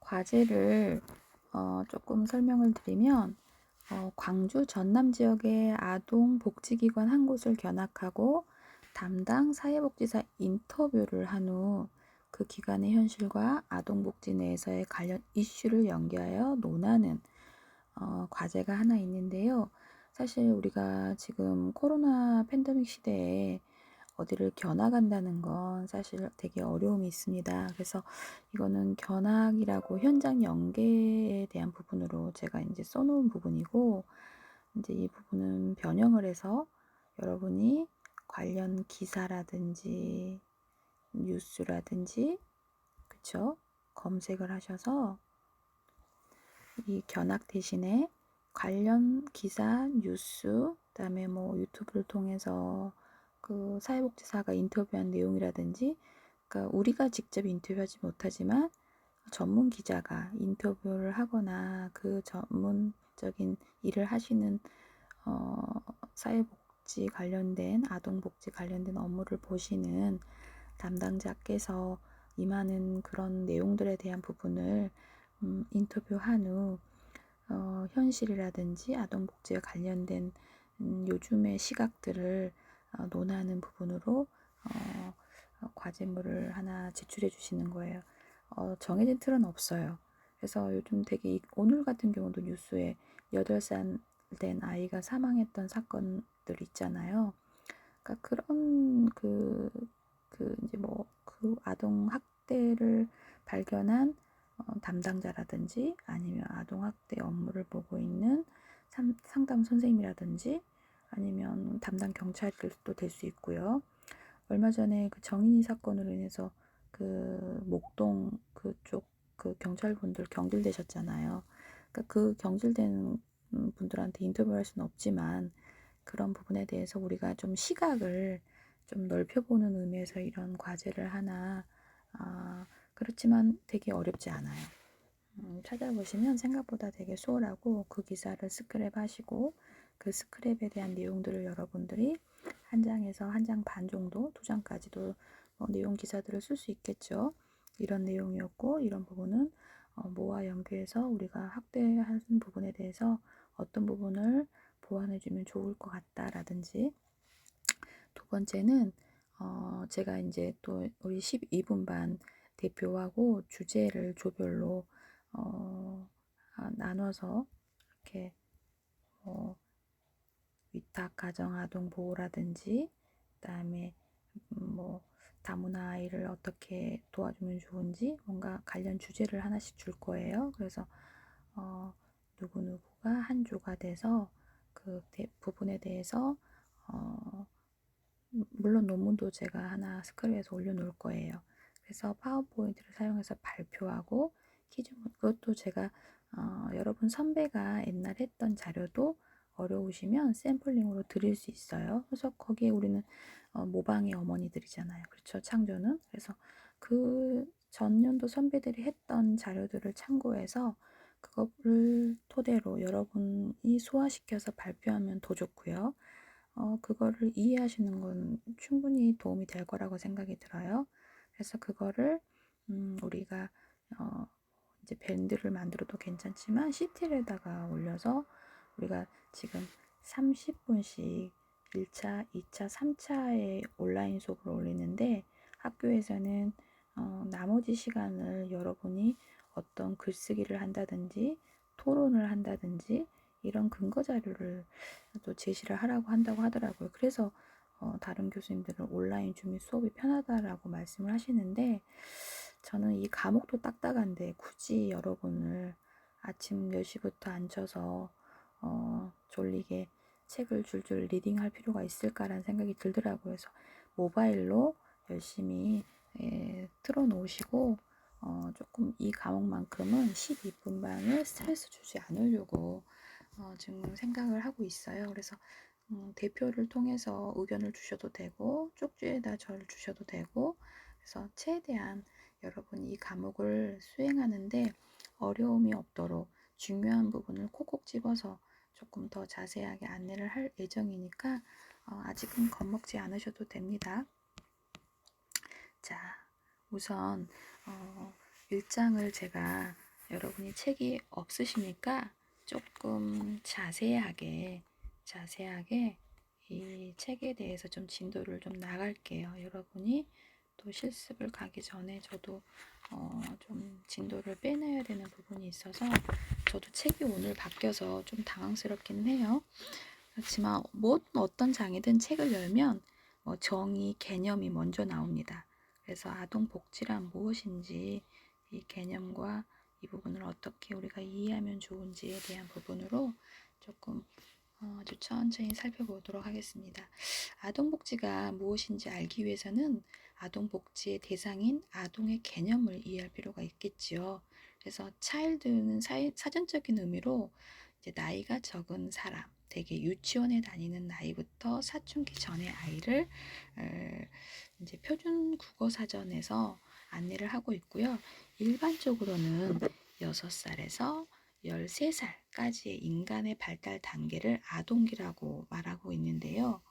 과제를 조금 설명을 드리면 광주 전남 지역의 아동복지기관 한 곳을 견학하고 담당 사회복지사 인터뷰를 한 후 그 기관의 현실과 아동복지 내에서의 관련 이슈를 연계하여 논하는 과제가 하나 있는데요. 사실 우리가 지금 코로나 팬데믹 시대에 어디를 견학한다는 건 사실 되게 어려움이 있습니다. 그래서 이거는 견학이라고 현장 연계에 대한 부분으로 제가 이제 써놓은 부분이고, 이제 이 부분은 변형을 해서 여러분이 관련 기사라든지 뉴스라든지, 그쵸? 검색을 하셔서 이 견학 대신에 관련 기사, 뉴스, 그다음에 뭐 유튜브를 통해서 그 사회복지사가 인터뷰한 내용이라든지, 그러니까 우리가 직접 인터뷰하지 못하지만 전문 기자가 인터뷰를 하거나 그 전문적인 일을 하시는 어, 사회복지 관련된 아동복지 관련된 업무를 보시는 담당자께서 임하는 그런 내용들에 대한 부분을 인터뷰한 후 현실이라든지 아동복지에 관련된 요즘의 시각들을 논하는 부분으로 과제물을 하나 제출해 주시는 거예요. 정해진 틀은 없어요. 그래서 요즘 되게 오늘 같은 경우도 뉴스에 8살 된 아이가 사망했던 사건들 있잖아요. 그러니까 그런 이제 뭐 그 아동 학대를 발견한 담당자라든지 아니면 아동 학대 업무를 보고 있는 상담 선생님이라든지 아니면 담당 경찰들도 될 수 있고요. 얼마 전에 그 정인이 사건으로 인해서 그 목동 그쪽 그 경찰분들 경질되셨잖아요. 그러니까 그 경질된 분들한테 인터뷰할 수는 없지만 그런 부분에 대해서 우리가 좀 시각을 좀 넓혀보는 의미에서 이런 과제를 하나, 그렇지만 되게 어렵지 않아요. 찾아보시면 생각보다 되게 수월하고 그 기사를 스크랩 하시고 그 스크랩에 대한 내용들을 여러분들이 한 장에서 한 장 반 정도, 두 장까지도 내용 기사들을 쓸 수 있겠죠. 이런 내용이었고 이런 부분은 뭐와 연계해서 우리가 학대하는 부분에 대해서 어떤 부분을 보완해주면 좋을 것 같다라든지, 두 번째는 제가 이제 또 우리 12분 반 대표하고 주제를 조별로 나눠서 이렇게 뭐 위탁 가정 아동 보호라든지 그다음에 뭐 다문화 아이를 어떻게 도와주면 좋은지 뭔가 관련 주제를 하나씩 줄 거예요. 그래서 누구누구가 한 조가 돼서 그 부분에 대해서 물론 논문도 제가 하나 스크랩해서 올려놓을 거예요. 그래서 파워포인트를 사용해서 발표하고 그것도 제가 여러분 선배가 옛날 했던 자료도 어려우시면 샘플링으로 드릴 수 있어요. 그래서 거기에 우리는 모방의 어머니들이잖아요. 그렇죠? 창조는. 그래서 그 전년도 선배들이 했던 자료들을 참고해서 그거를 토대로 여러분이 소화시켜서 발표하면 더 좋고요. 그거를 이해하시는 건 충분히 도움이 될 거라고 생각이 들어요. 그래서 그거를 우리가 이제 밴드를 만들어도 괜찮지만 CT에다가 올려서 우리가 지금 30분씩 1차, 2차, 3차의 온라인 수업을 올리는데 학교에서는 나머지 시간을 여러분이 어떤 글쓰기를 한다든지 토론을 한다든지 이런 근거 자료를 또 제시를 하라고 한다고 하더라고요. 그래서 다른 교수님들은 온라인 줌이 수업이 편하다라고 말씀을 하시는데 저는 이 과목도 딱딱한데 굳이 여러분을 아침 10시부터 앉혀서 졸리게 책을 줄줄 리딩할 필요가 있을까라는 생각이 들더라고요. 그래서 모바일로 열심히 틀어 놓으시고 조금 이 과목만큼은 12분 반을 스트레스 주지 않으려고 지금 생각을 하고 있어요. 그래서 대표를 통해서 의견을 주셔도 되고 쪽지에다 저를 주셔도 되고, 그래서 최대한 여러분이 이 과목을 수행하는데 어려움이 없도록 중요한 부분을 콕콕 집어서 조금 더 자세하게 안내를 할 예정이니까 아직은 겁먹지 않으셔도 됩니다. 자, 우선 일장을 제가 여러분이 책이 없으시니까 조금 자세하게 이 책에 대해서 좀 진도를 좀 나갈게요. 여러분이 또 실습을 가기 전에 저도 좀 진도를 빼내야 되는 부분이 있어서 저도 책이 오늘 바뀌어서 좀 당황스럽긴 해요. 그렇지만 어떤 장이든 책을 열면 정의, 개념이 먼저 나옵니다. 그래서 아동복지란 무엇인지 이 개념과 이 부분을 어떻게 우리가 이해하면 좋은지에 대한 부분으로 조금 아주 천천히 살펴보도록 하겠습니다. 아동복지가 무엇인지 알기 위해서는 아동복지의 대상인 아동의 개념을 이해할 필요가 있겠지요. 그래서 차일드는 사전적인 의미로 이제 나이가 적은 사람, 대개 유치원에 다니는 나이부터 사춘기 전의 아이를 이제 표준 국어 사전에서 안내를 하고 있고요. 일반적으로는 6살에서 13살까지의 인간의 발달 단계를 아동기라고 말하고 있는데요.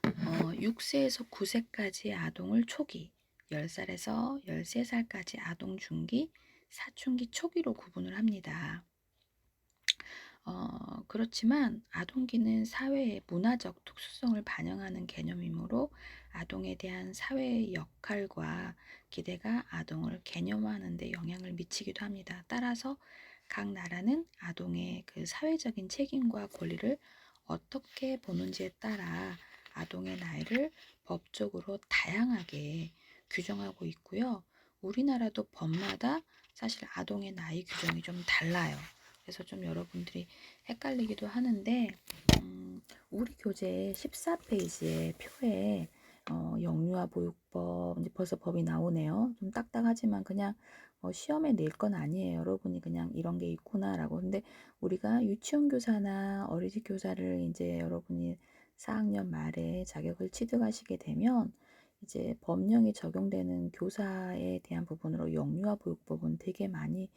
6세에서 9세까지의 아동을 초기, 10살에서 13살까지 아동 중기, 사춘기 초기로 구분을 합니다. 그렇지만 아동기는 사회의 문화적 특수성을 반영하는 개념이므로 아동에 대한 사회의 역할과 기대가 아동을 개념화하는 데 영향을 미치기도 합니다. 따라서 각 나라는 아동의 그 사회적인 책임과 권리를 어떻게 보는지에 따라 아동의 나이를 법적으로 다양하게 규정하고 있고요. 우리나라도 법마다 사실 아동의 나이 규정이 좀 달라요. 그래서 좀 여러분들이 헷갈리기도 하는데 우리 교재 14페이지의 표에 영유아 보육법 이제 벌써 법이 나오네요. 좀 딱딱하지만 그냥 시험에 낼 건 아니에요. 여러분이 그냥 이런 게 있구나라고. 근데 우리가 유치원 교사나 어린이집 교사를 이제 여러분이 4학년 말에 자격을 취득하시게 되면 이제 법령이 적용되는 교사에 대한 부분으로 영유아 보육법은 되게 많이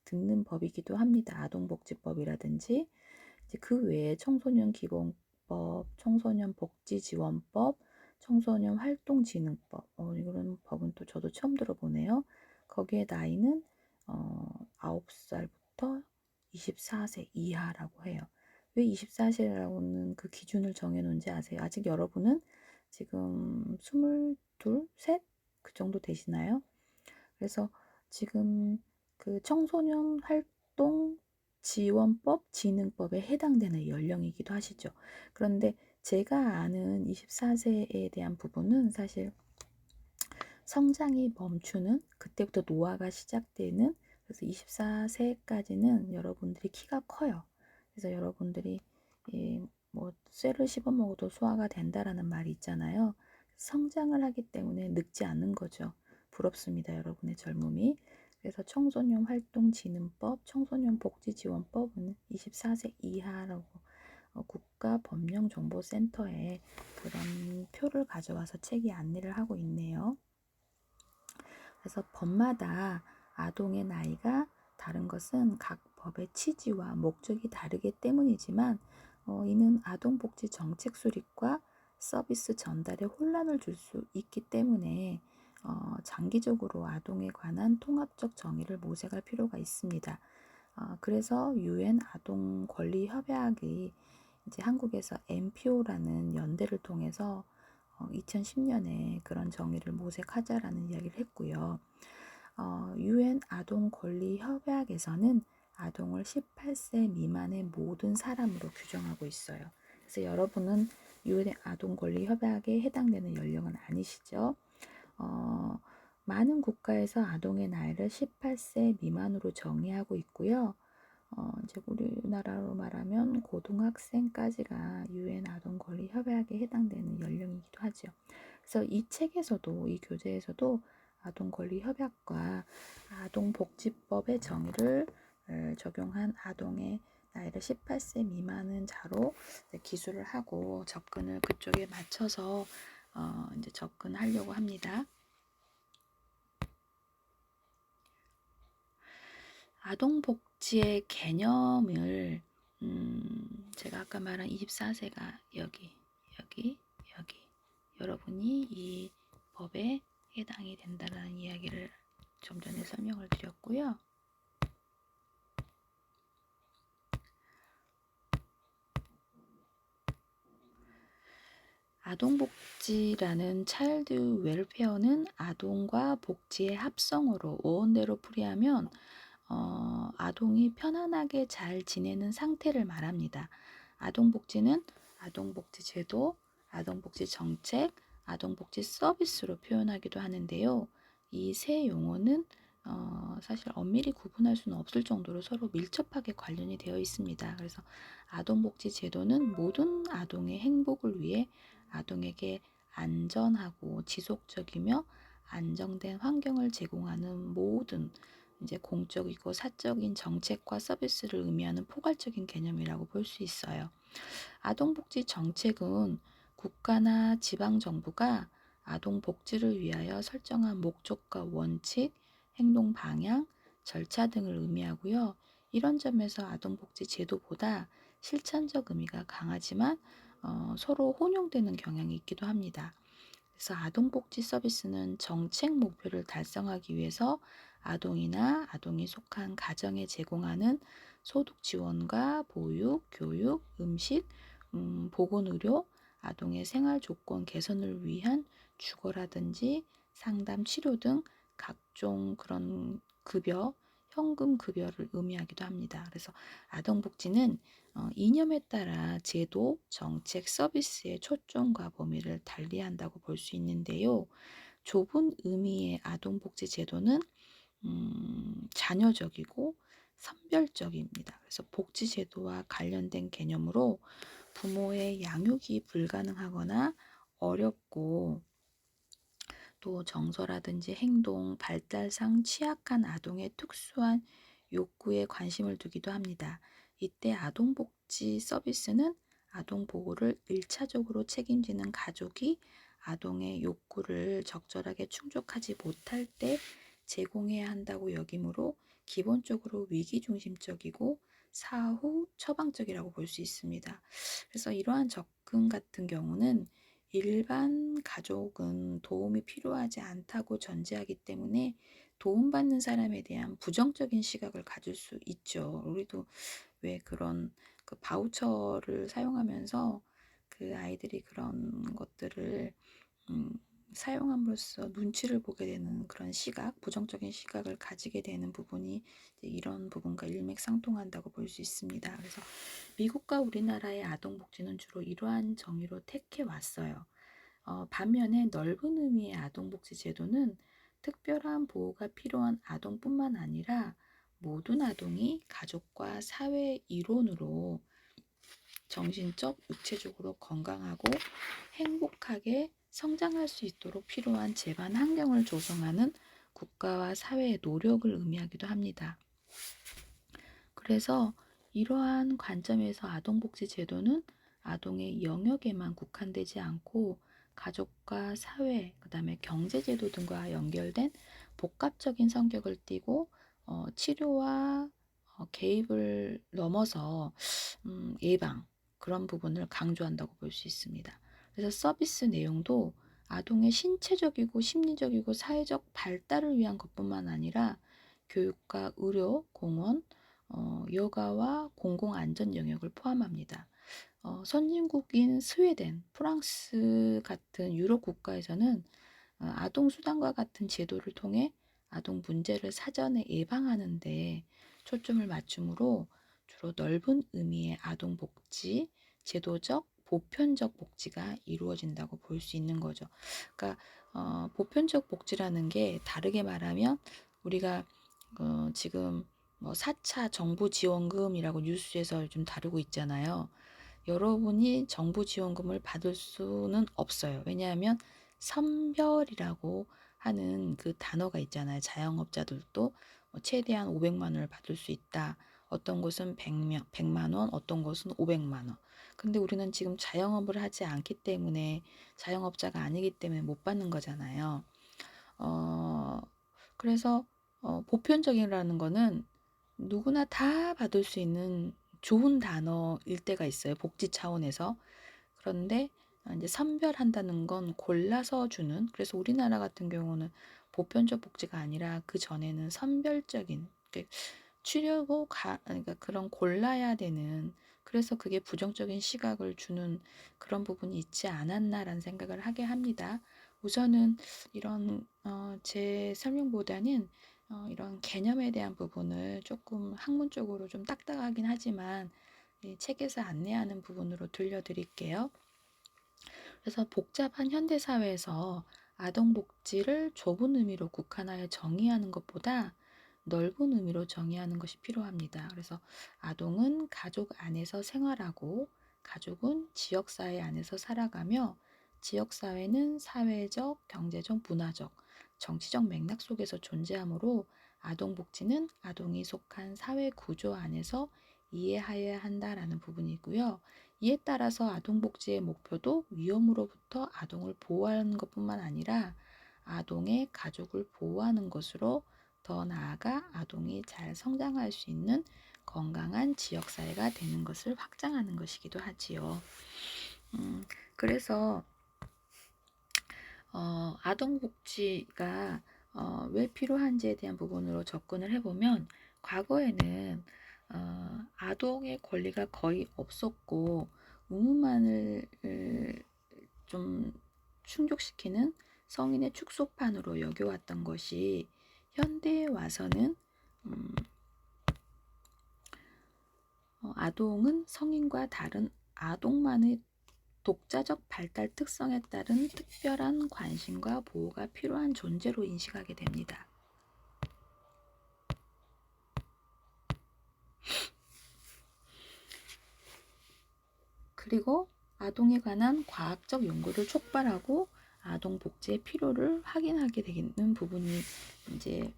듣는 법이기도 합니다. 아동복지법이라든지 이제 그 외에 청소년 기본법, 청소년 복지지원법, 청소년 활동진흥법 이런 법은 또 저도 처음 들어보네요. 거기에 나이는 9살부터 24세 이하라고 해요. 왜 24세라고는 그 기준을 정해놓은지 아세요? 아직 여러분은 지금 22, 셋? 그 정도 되시나요? 그래서 지금 그 청소년 활동 지원법, 진흥법에 해당되는 연령이기도 하시죠. 그런데 제가 아는 24세에 대한 부분은 사실 성장이 멈추는 그때부터 노화가 시작되는 그래서 24세까지는 여러분들이 키가 커요. 그래서 여러분들이 뭐 쇠를 씹어 먹어도 소화가 된다라는 말이 있잖아요. 성장을 하기 때문에 늙지 않는 거죠. 부럽습니다, 여러분의 젊음이. 그래서 청소년 활동진흥법, 청소년 복지지원법은 24세 이하라고 국가법령정보센터에 그런 표를 가져와서 책이 안내를 하고 있네요. 그래서 법마다 아동의 나이가 다른 것은 각 법의 취지와 목적이 다르기 때문이지만 이는 아동복지 정책 수립과 서비스 전달에 혼란을 줄 수 있기 때문에 장기적으로 아동에 관한 통합적 정의를 모색할 필요가 있습니다. 그래서 UN 아동 권리 협약이 이제 한국에서 MPO라는 연대를 통해서 2010년에 그런 정의를 모색하자라는 이야기를 했고요. UN 아동 권리 협약에서는 아동을 18세 미만의 모든 사람으로 규정하고 있어요. 그래서 여러분은 UN 아동 권리 협약에 해당되는 연령은 아니시죠? 많은 국가에서 아동의 나이를 18세 미만으로 정의하고 있고요. 이제 우리나라로 말하면 고등학생까지가 UN 아동 권리 협약에 해당되는 연령이기도 하죠. 그래서 이 책에서도 이 교재에서도 아동 권리 협약과 아동 복지법의 정의를 적용한 아동의 나이를 18세 미만은 자로 기술을 하고 접근을 그쪽에 맞춰서 이제 접근하려고 합니다. 아동복지의 개념을 제가 아까 말한 24세가 여기 여러분이 이 법에 해당이 된다는 이야기를 좀 전에 설명을 드렸고요. 아동복지라는 차일드 웰페어는 아동과 복지의 합성어로 어원대로 풀이하면 아동이 편안하게 잘 지내는 상태를 말합니다. 아동복지는 아동복지 제도, 아동복지 정책, 아동복지 서비스로 표현하기도 하는데요. 이 세 용어는 사실 엄밀히 구분할 수는 없을 정도로 서로 밀접하게 관련이 되어 있습니다. 그래서 아동복지 제도는 모든 아동의 행복을 위해 아동에게 안전하고 지속적이며 안정된 환경을 제공하는 모든 이제 공적이고 사적인 정책과 서비스를 의미하는 포괄적인 개념이라고 볼 수 있어요. 아동복지 정책은 국가나 지방정부가 아동복지를 위하여 설정한 목적과 원칙, 행동 방향, 절차 등을 의미하고요. 이런 점에서 아동복지 제도보다 실천적 의미가 강하지만 서로 혼용되는 경향이 있기도 합니다. 그래서 아동복지 서비스는 정책 목표를 달성하기 위해서 아동이나 아동이 속한 가정에 제공하는 소득 지원과 보육, 교육, 음식, 보건의료, 아동의 생활 조건 개선을 위한 주거라든지 상담, 치료 등 각종 그런 급여, 현금 급여를 의미하기도 합니다. 그래서 아동복지는 이념에 따라 제도, 정책, 서비스의 초점과 범위를 달리한다고 볼 수 있는데요. 좁은 의미의 아동복지 제도는 자녀적이고 선별적입니다. 그래서 복지제도와 관련된 개념으로 부모의 양육이 불가능하거나 어렵고 또 정서라든지 행동, 발달상 취약한 아동의 특수한 욕구에 관심을 두기도 합니다. 이때 아동복지 서비스는 아동 보호를 1차적으로 책임지는 가족이 아동의 욕구를 적절하게 충족하지 못할 때 제공해야 한다고 여기므로 기본적으로 위기중심적이고 사후 처방적이라고 볼 수 있습니다. 그래서 이러한 접근 같은 경우는 일반 가족은 도움이 필요하지 않다고 전제하기 때문에 도움받는 사람에 대한 부정적인 시각을 가질 수 있죠. 우리도 왜 그런 그 바우처를 사용하면서 그 아이들이 그런 것들을 음, 사용함으로써 눈치를 보게 되는 그런 시각, 부정적인 시각을 가지게 되는 부분이 이런 부분과 일맥상통한다고 볼 수 있습니다. 그래서 미국과 우리나라의 아동복지는 주로 이러한 정의로 택해 왔어요. 반면에 넓은 의미의 아동복지 제도는 특별한 보호가 필요한 아동뿐만 아니라 모든 아동이 가족과 사회의 일원으로 정신적, 육체적으로 건강하고 행복하게 성장할 수 있도록 필요한 제반 환경을 조성하는 국가와 사회의 노력을 의미하기도 합니다. 그래서 이러한 관점에서 아동복지 제도는 아동의 영역에만 국한되지 않고 가족과 사회, 그다음에 경제제도 등과 연결된 복합적인 성격을 띠고 치료와 개입을 넘어서 예방, 그런 부분을 강조한다고 볼 수 있습니다. 그래서 서비스 내용도 아동의 신체적이고 심리적이고 사회적 발달을 위한 것뿐만 아니라 교육과 의료, 공원, 여가와 공공안전 영역을 포함합니다. 선진국인 스웨덴, 프랑스 같은 유럽 국가에서는 아동 수당과 같은 제도를 통해 아동 문제를 사전에 예방하는 데 초점을 맞추므로 주로 넓은 의미의 아동 복지, 제도적, 보편적 복지가 이루어진다고 볼 수 있는 거죠. 그러니까 보편적 복지라는 게 다르게 말하면 우리가 지금 뭐 4차 정부 지원금이라고 뉴스에서 요즘 다루고 있잖아요. 여러분이 정부 지원금을 받을 수는 없어요. 왜냐하면 선별이라고 하는 그 단어가 있잖아요. 자영업자들도 최대한 500만 원을 받을 수 있다. 어떤 곳은 100만 원, 어떤 곳은 500만 원. 근데 우리는 지금 자영업을 하지 않기 때문에 자영업자가 아니기 때문에 못 받는 거잖아요. 어, 그래서 보편적이라는 거는 누구나 다 받을 수 있는 좋은 단어일 때가 있어요. 복지 차원에서. 그런데 이제 선별한다는 건 골라서 주는. 그래서 우리나라 같은 경우는 보편적 복지가 아니라 그 전에는 선별적인 추려고 그러니까 그런 골라야 되는, 그래서 그게 부정적인 시각을 주는 그런 부분이 있지 않았나라는 생각을 하게 합니다. 우선은 이런 제 설명보다는 이런 개념에 대한 부분을 조금 학문적으로 좀 딱딱하긴 하지만 책에서 안내하는 부분으로 들려드릴게요. 그래서 복잡한 현대 사회에서 아동복지를 좁은 의미로 국한하여 정의하는 것보다 넓은 의미로 정의하는 것이 필요합니다. 그래서 아동은 가족 안에서 생활하고 가족은 지역사회 안에서 살아가며 지역사회는 사회적, 경제적, 문화적, 정치적 맥락 속에서 존재하므로 아동복지는 아동이 속한 사회 구조 안에서 이해하여야 한다라는 부분이고요. 이에 따라서 아동복지의 목표도 위험으로부터 아동을 보호하는 것뿐만 아니라 아동의 가족을 보호하는 것으로 더 나아가 아동이 잘 성장할 수 있는 건강한 지역사회가 되는 것을 확장하는 것이기도 하지요. 그래서 아동복지가 왜 필요한지에 대한 부분으로 접근을 해보면 과거에는 아동의 권리가 거의 없었고 의무만을 좀 충족시키는 성인의 축소판으로 여겨왔던 것이 현대에 와서는 아동은 성인과 다른 아동만의 독자적 발달 특성에 따른 특별한 관심과 보호가 필요한 존재로 인식하게 됩니다. 그리고 아동에 관한 과학적 연구를 촉발하고 아동 복지의 필요를 확인하게 되는 부분이 이제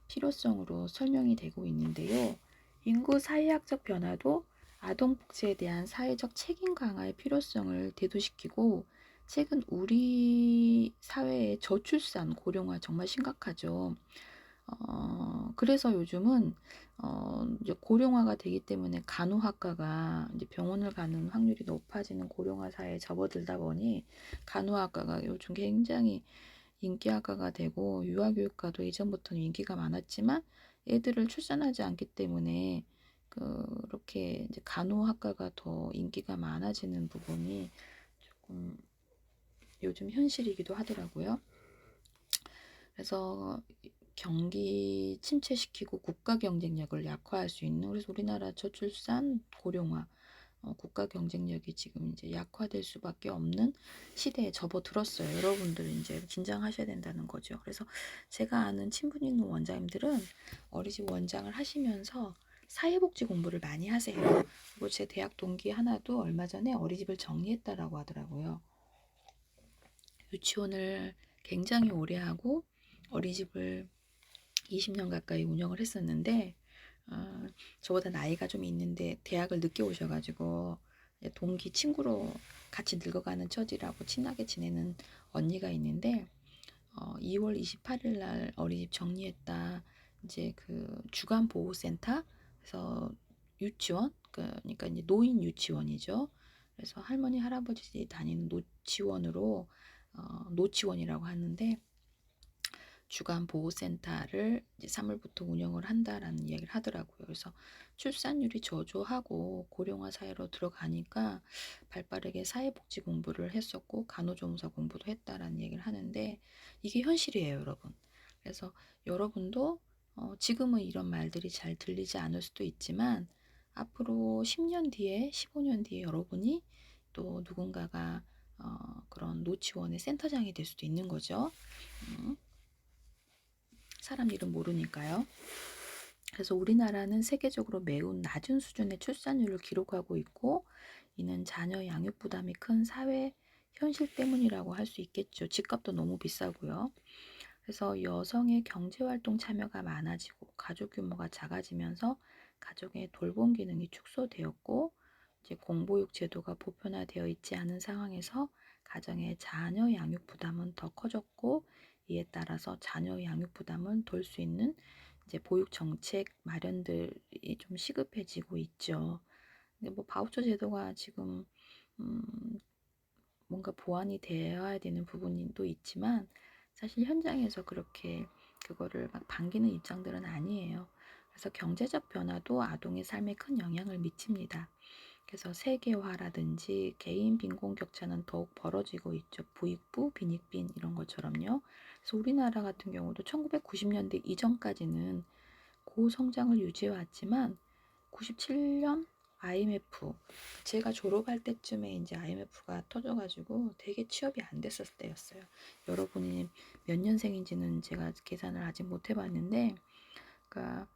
필요성으로 설명이 되고 있는데요. 인구 사회학적 변화도 아동 복지에 대한 사회적 책임 강화의 필요성을 대두시키고 최근 우리 사회의 저출산, 고령화 정말 심각하죠. 그래서 요즘은 이제 고령화가 되기 때문에 간호학과가 이제 병원을 가는 확률이 높아지는 고령화 사회에 접어들다 보니 간호학과가 요즘 굉장히 인기학과가 되고 유아교육과도 예전부터는 인기가 많았지만 애들을 출산하지 않기 때문에 그렇게 이제 간호학과가 더 인기가 많아지는 부분이 조금 요즘 현실이기도 하더라고요. 그래서 경기 침체시키고 국가 경쟁력을 약화할 수 있는, 그래서 우리나라 저출산 고령화 국가 경쟁력이 지금 이제 약화될 수밖에 없는 시대에 접어들었어요. 여러분들 이제 긴장하셔야 된다는 거죠. 그래서 제가 아는 친분 있는 원장님들은 어린이집 원장을 하시면서 사회복지 공부를 많이 하세요. 그리고 제 대학 동기 하나도 얼마 전에 어린이집을 정리했다라고 하더라고요. 유치원을 굉장히 오래 하고 어린이집을 20년 가까이 운영을 했었는데 저보다 나이가 좀 있는데 대학을 늦게 오셔가지고 동기 친구로 같이 늙어가는 처지라고 친하게 지내는 언니가 있는데 2월 28일 날 어린이집 정리했다. 이제 그 주간 보호센터, 그래서 유치원, 그러니까 이제 노인 유치원이죠. 그래서 할머니 할아버지들이 다니는 노치원으로 노치원이라고 하는데 주간 보호센터를 이제 3월부터 운영을 한다라는 얘기를 하더라고요. 그래서 출산율이 저조하고 고령화 사회로 들어가니까 발빠르게 사회복지 공부를 했었고 간호조무사 공부도 했다라는 얘기를 하는데 이게 현실이에요, 여러분. 그래서 여러분도 지금은 이런 말들이 잘 들리지 않을 수도 있지만 앞으로 10년 뒤에, 15년 뒤에 여러분이 또 누군가가 그런 노치원의 센터장이 될 수도 있는 거죠. 사람 이름 모르니까요. 그래서 우리나라는 세계적으로 매우 낮은 수준의 출산율을 기록하고 있고 이는 자녀 양육 부담이 큰 사회 현실 때문이라고 할 수 있겠죠. 집값도 너무 비싸고요. 그래서 여성의 경제활동 참여가 많아지고 가족 규모가 작아지면서 가족의 돌봄 기능이 축소되었고 이제 공보육 제도가 보편화되어 있지 않은 상황에서 가정의 자녀 양육 부담은 더 커졌고 이에 따라서 자녀 양육 부담을 덜 수 있는 이제 보육 정책 마련들이 좀 시급해지고 있죠. 근데 뭐 바우처 제도가 지금 뭔가 보완이 되어야 되는 부분도 있지만 사실 현장에서 그렇게 그거를 막 반기는 입장들은 아니에요. 그래서 경제적 변화도 아동의 삶에 큰 영향을 미칩니다. 그래서 세계화라든지 개인 빈곤 격차는 더욱 벌어지고 있죠. 부익부, 빈익빈 이런 것처럼요. 그래서 우리나라 같은 경우도 1990년대 이전까지는 고성장을 유지해 왔지만 97년 IMF 제가 졸업할 때쯤에 이제 IMF가 터져가지고 되게 취업이 안 됐었을 때였어요. 여러분이 몇 년생인지는 제가 계산을 아직 못 해봤는데, 그러니까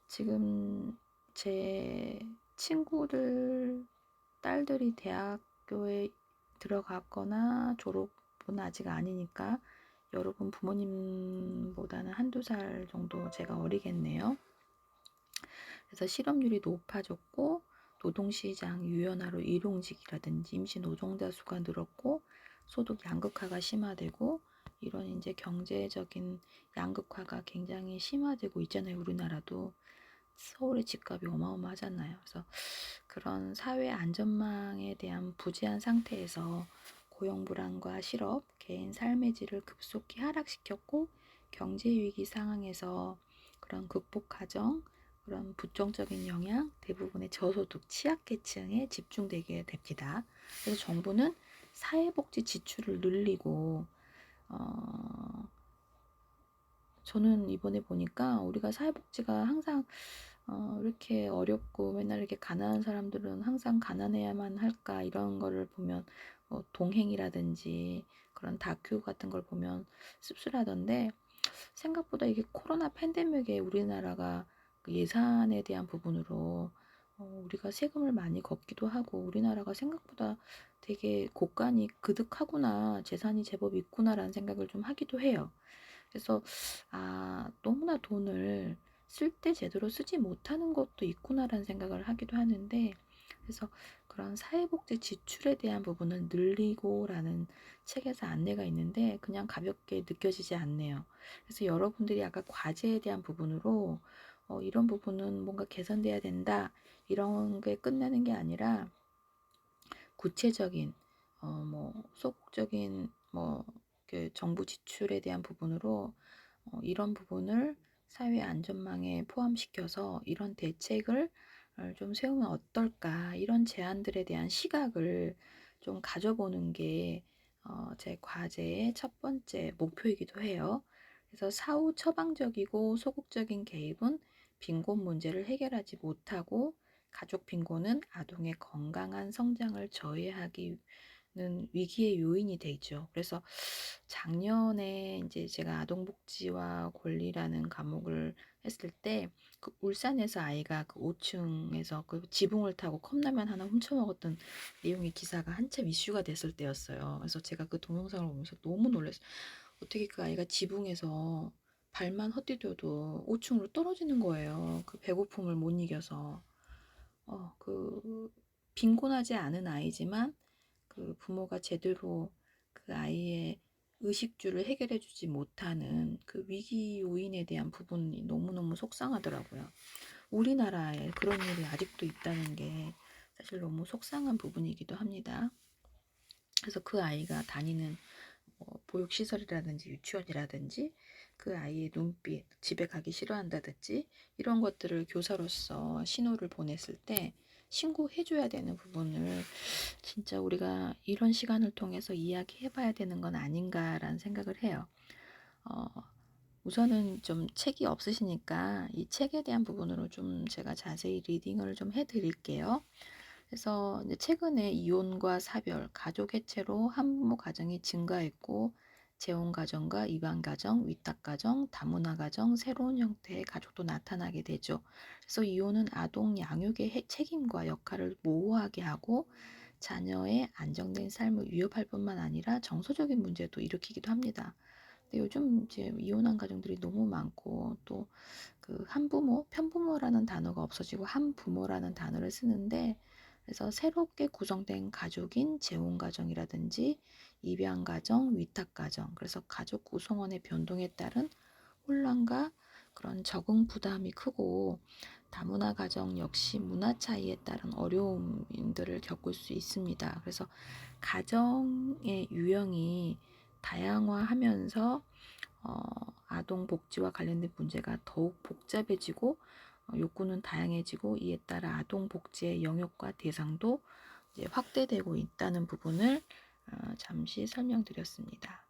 지금 제 친구들 딸들이 대학교에 들어갔거나 졸업은 아직 아니니까 여러분 부모님보다는 한두 살 정도 제가 어리겠네요. 그래서 실업률이 높아졌고 노동시장 유연화로 일용직이라든지 임시 노동자 수가 늘었고 소득 양극화가 심화되고 이런 이제 경제적인 양극화가 굉장히 심화되고 있잖아요. 우리나라도 서울의 집값이 어마어마하잖아요. 그래서 그런 사회 안전망에 대한 부재한 상태에서 고용 불안과 실업, 개인 삶의 질을 급속히 하락시켰고 경제 위기 상황에서 그런 극복 과정, 그런 부정적인 영향, 대부분의 저소득 취약계층에 집중되게 됩니다. 그래서 정부는 사회복지 지출을 늘리고 저는 이번에 보니까 우리가 사회복지가 항상 이렇게 어렵고 맨날 이렇게 가난한 사람들은 항상 가난해야만 할까 이런 거를 보면 동행이라든지 그런 다큐 같은 걸 보면 씁쓸하던데 생각보다 이게 코로나 팬데믹에 우리나라가 그 예산에 대한 부분으로 우리가 세금을 많이 걷기도 하고 우리나라가 생각보다 되게 곳간이 그득하구나 재산이 제법 있구나라는 생각을 좀 하기도 해요. 그래서 너무나 돈을 쓸 때 제대로 쓰지 못하는 것도 있구나라는 생각을 하기도 하는데 그래서 그런 사회복지 지출에 대한 부분을 늘리고라는 책에서 안내가 있는데 그냥 가볍게 느껴지지 않네요. 그래서 여러분들이 아까 과제에 대한 부분으로 이런 부분은 뭔가 개선돼야 된다 이런 게 끝나는 게 아니라 구체적인 뭐 소극적인 그 정부 지출에 대한 부분으로 이런 부분을 사회 안전망에 포함시켜서 이런 대책을 좀 세우면 어떨까 이런 제안들에 대한 시각을 좀 가져보는 게 제 과제의 첫 번째 목표이기도 해요. 그래서 사후 처방적이고 소극적인 개입은 빈곤 문제를 해결하지 못하고 가족 빈곤은 아동의 건강한 성장을 저해하기는 위기의 요인이 되죠. 그래서 작년에 이제 제가 아동복지와 권리라는 과목을 했을 때 그 울산에서 아이가 그 5층에서 그 지붕을 타고 컵라면 하나 훔쳐 먹었던 내용의 기사가 한참 이슈가 됐을 때였어요. 그래서 제가 그 동영상을 보면서 너무 놀랐어요. 어떻게 그 아이가 지붕에서 발만 헛디뎌도 5층으로 떨어지는 거예요. 그 배고픔을 못 이겨서. 그 빈곤하지 않은 아이지만 그 부모가 제대로 그 아이의 의식주를 해결해 주지 못하는 그 위기 요인에 대한 부분이 너무너무 속상하더라고요. 우리나라에 그런 일이 아직도 있다는 게 사실 너무 속상한 부분이기도 합니다. 그래서 그 아이가 다니는 보육시설이라든지 유치원이라든지 그 아이의 눈빛, 집에 가기 싫어한다든지 이런 것들을 교사로서 신호를 보냈을 때 신고해줘야 되는 부분을 진짜 우리가 이런 시간을 통해서 이야기해봐야 되는 건 아닌가라는 생각을 해요. 어, 우선은 좀 책이 없으시니까 이 책에 대한 부분으로 좀 제가 자세히 리딩을 좀 해드릴게요. 그래서 이제 최근에 이혼과 사별, 가족 해체로 한부모 가정이 증가했고 재혼 가정과 이반 가정, 위탁 가정, 다문화 가정, 새로운 형태의 가족도 나타나게 되죠. 그래서 이혼은 아동 양육의 책임과 역할을 모호하게 하고 자녀의 안정된 삶을 위협할 뿐만 아니라 정서적인 문제도 일으키기도 합니다. 근데 요즘 이제 이혼한 가정들이 너무 많고 또 그 한부모, 편부모라는 단어가 없어지고 한부모라는 단어를 쓰는데 그래서 새롭게 구성된 가족인 재혼 가정이라든지 입양 가정, 위탁 가정, 그래서 가족 구성원의 변동에 따른 혼란과 그런 적응 부담이 크고 다문화 가정 역시 문화 차이에 따른 어려움들을 겪을 수 있습니다. 그래서 가정의 유형이 다양화하면서 아동 복지와 관련된 문제가 더욱 복잡해지고 욕구는 다양해지고 이에 따라 아동 복지의 영역과 대상도 이제 확대되고 있다는 부분을 잠시 설명드렸습니다.